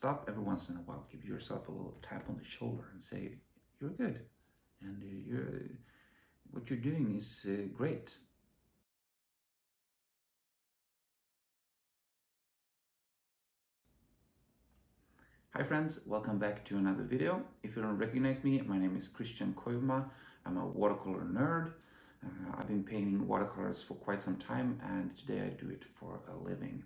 stop every once in a while, give yourself a little tap on the shoulder and say, you're good, and what you're doing is great. Hi friends, welcome back to another video. If you don't recognize me, my name is Koivumaa. I'm a watercolor nerd. I've been painting watercolors for quite some time, and today I do it for a living.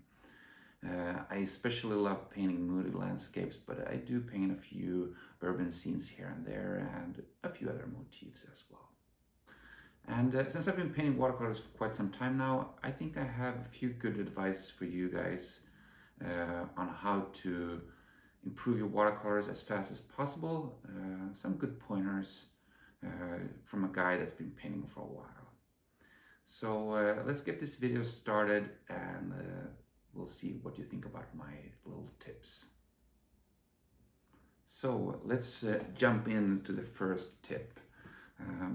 I especially love painting moody landscapes, but I do paint a few urban scenes here and there and a few other motifs as well. And since I've been painting watercolors for quite some time now, I think I have a few good advice for you guys on how to improve your watercolors as fast as possible. Some good pointers from a guy that's been painting for a while. So let's get this video started, and we'll see what you think about my little tips. So let's jump into the first tip.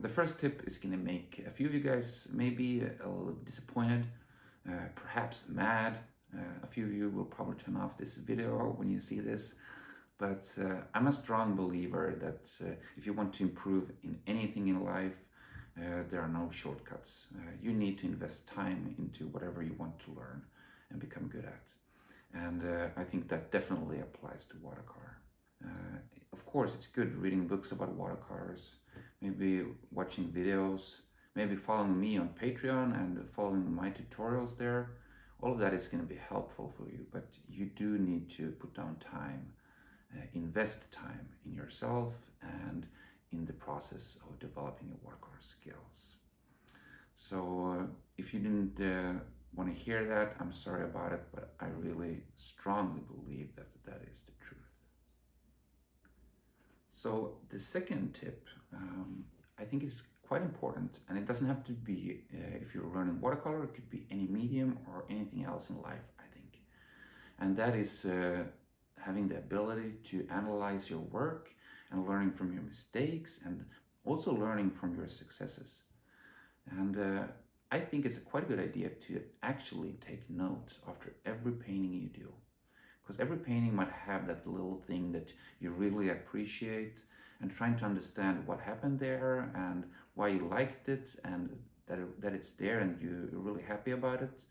The first tip is going to make a few of you guys maybe a little disappointed, perhaps mad. A few of you will probably turn off this video when you see this, but I'm a strong believer that if you want to improve in anything in life, there are no shortcuts. You need to invest time into whatever you want to learn and become good at. And I think that definitely applies to watercolor. Of course, it's good reading books about watercolors, maybe watching videos, maybe following me on Patreon and following my tutorials there. All of that is going to be helpful for you, but you do need to put down time, invest time in yourself and in the process of developing your watercolor skills. So if you didn't want to hear that, I'm sorry about it, but I really strongly believe that that is the truth. So the second tip, I think is quite important, and it doesn't have to be if you're learning watercolor, it could be any medium or anything else in life, I think. And that is having the ability to analyze your work and learning from your mistakes and also learning from your successes. And I think it's a quite a good idea to actually take notes after every painting you do. Because every painting might have that little thing that you really appreciate, and trying to understand what happened there and why you liked it and that it's there and you're really happy about it.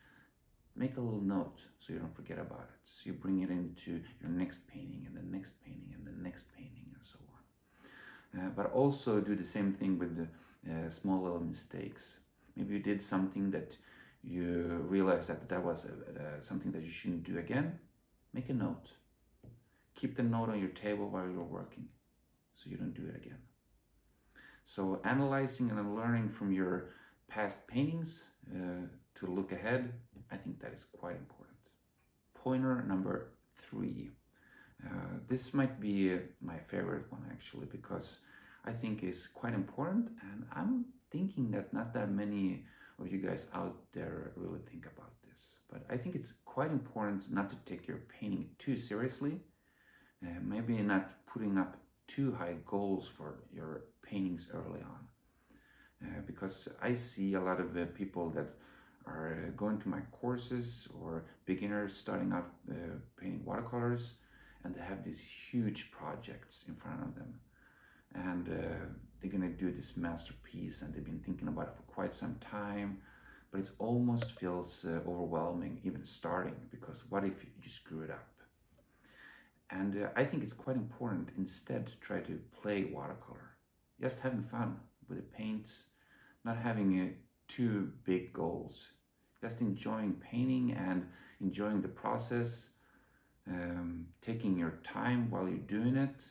Make a little note so you don't forget about it. So you bring it into your next painting and the next painting and the next painting and so on. But also do the same thing with the small little mistakes. Maybe you did something that you realized that was something that you shouldn't do again. Make a note. Keep the note on your table while you're working so you don't do it again. So analyzing and learning from your past paintings to look ahead, I think that is quite important. Pointer number 3. This might be my favorite one actually, because I think it's quite important, and I'm thinking that not that many of you guys out there really think about this. But I think it's quite important not to take your painting too seriously. Maybe not putting up too high goals for your paintings early on. Because I see a lot of people that are going to my courses or beginners starting out painting watercolors, and they have these huge projects in front of them. And they're going to do this masterpiece, and they've been thinking about it for quite some time. But it almost feels overwhelming even starting, because what if you screw it up? And I think it's quite important instead to try to play watercolor. Just having fun with the paints, not having too big goals. Just enjoying painting and enjoying the process, taking your time while you're doing it,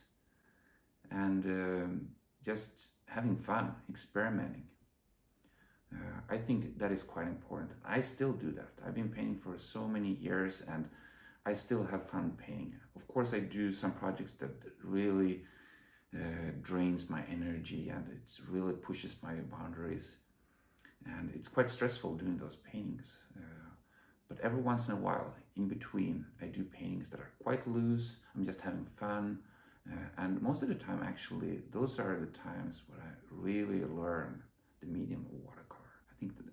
and just having fun, experimenting. I think that is quite important. I still do that. I've been painting for so many years, and I still have fun painting. Of course, I do some projects that really drains my energy, and it really pushes my boundaries. And it's quite stressful doing those paintings. But every once in a while, in between, I do paintings that are quite loose. I'm just having fun. And most of the time, actually, those are the times where I really learn the medium of watercolor.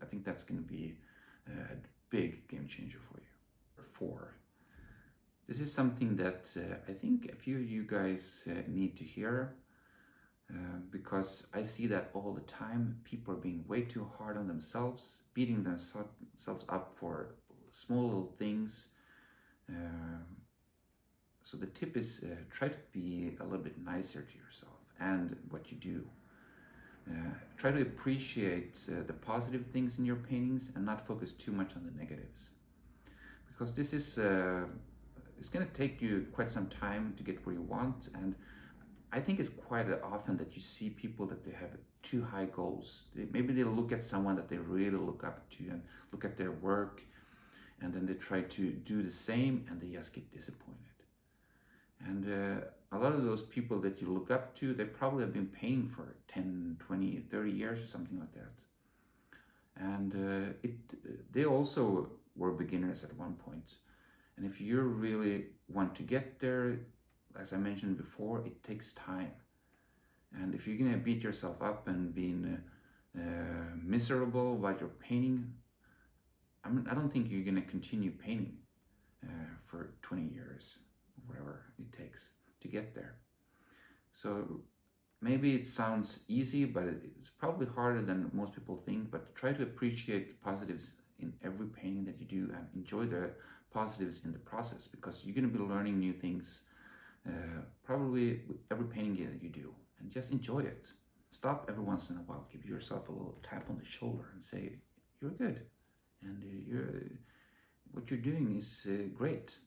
I think that's going to be a big game changer for you. 4. This is something that I think a few of you guys need to hear, because I see that all the time. People are being way too hard on themselves, beating themselves up for small little things. So the tip is try to be a little bit nicer to yourself and what you do. Try to appreciate the positive things in your paintings and not focus too much on the negatives. Because this is, it's going to take you quite some time to get where you want. And I think it's quite often that you see people that they have too high goals. Maybe they look at someone that they really look up to and look at their work, and then they try to do the same and they just get disappointed. And a lot of those people that you look up to, they probably have been painting for 10, 20, 30 years or something like that. And they also were beginners at one point. And if you really want to get there, as I mentioned before, it takes time. And if you're going to beat yourself up and being miserable while you're painting, I don't think you're going to continue painting for 20 years, whatever it takes to get there. So maybe it sounds easy, but it's probably harder than most people think. But try to appreciate the positives in every painting that you do and enjoy the positives in the process, because you're going to be learning new things probably with every painting that you do, and just enjoy it. Stop every once in a while, give yourself a little tap on the shoulder and say, you're good, and what you're doing is great.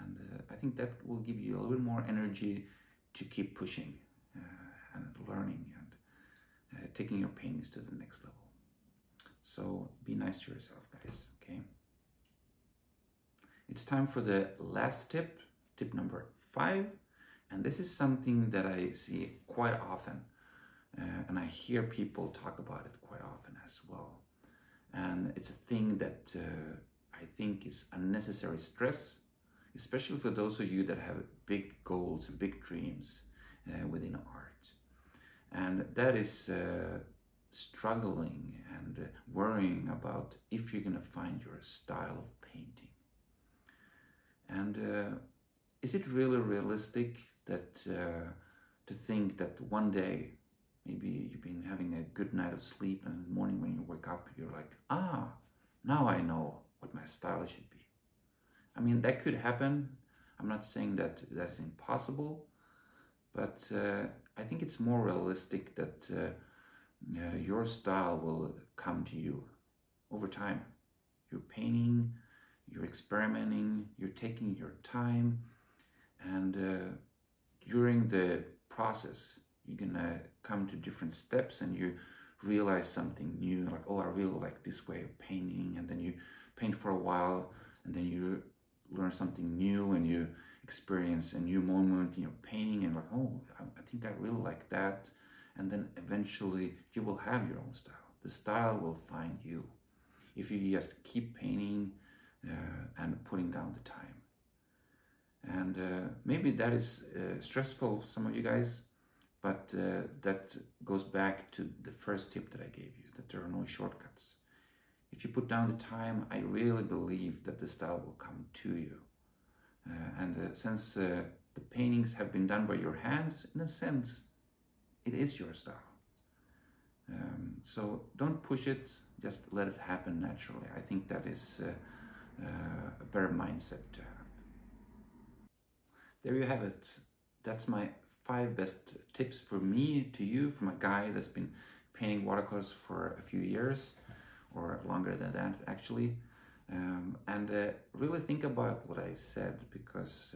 And I think that will give you a little bit more energy to keep pushing and learning and taking your paintings to the next level. So be nice to yourself, guys, okay? It's time for the last tip, tip number 5. And this is something that I see quite often. And I hear people talk about it quite often as well. And it's a thing that I think is unnecessary stress, especially for those of you that have big goals and big dreams within art. And that is struggling and worrying about if you're going to find your style of painting. And is it really realistic that to think that one day, maybe you've been having a good night of sleep, and in the morning when you wake up, you're like, now I know what my style should be. I mean, that could happen. I'm not saying that is impossible, but I think it's more realistic that your style will come to you over time. You're painting, you're experimenting, you're taking your time, and during the process, you're gonna come to different steps and you realize something new, like, oh, I really like this way of painting, and then you paint for a while, and then you learn something new and you experience a new moment in your painting, and like, oh, I think I really like that. And then eventually you will have your own style. The style will find you if you just keep painting and putting down the time. And maybe that is stressful for some of you guys, but that goes back to the first tip that I gave you, that there are no shortcuts. If you put down the time, I really believe that the style will come to you. Since the paintings have been done by your hands, in a sense, it is your style. So don't push it, just let it happen naturally. I think that is a better mindset to have. There you have it. That's my 5 best tips for me to you, from a guy that's been painting watercolors for a few years, or longer than that actually. Really think about what I said, because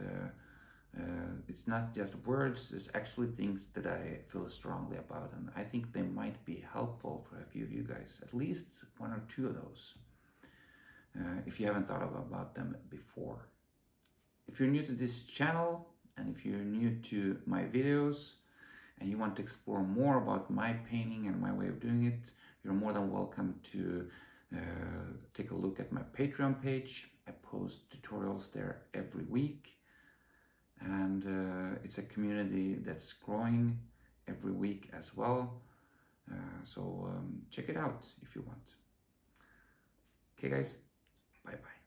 it's not just words, it's actually things that I feel strongly about, and I think they might be helpful for a few of you guys, at least 1 or 2 of those, if you haven't thought about them before. If you're new to this channel, and if you're new to my videos, and you want to explore more about my painting and my way of doing it, you're more than welcome to take a look at my Patreon page. I post tutorials there every week, and it's a community that's growing every week as well. So check it out if you want. Okay guys, bye bye.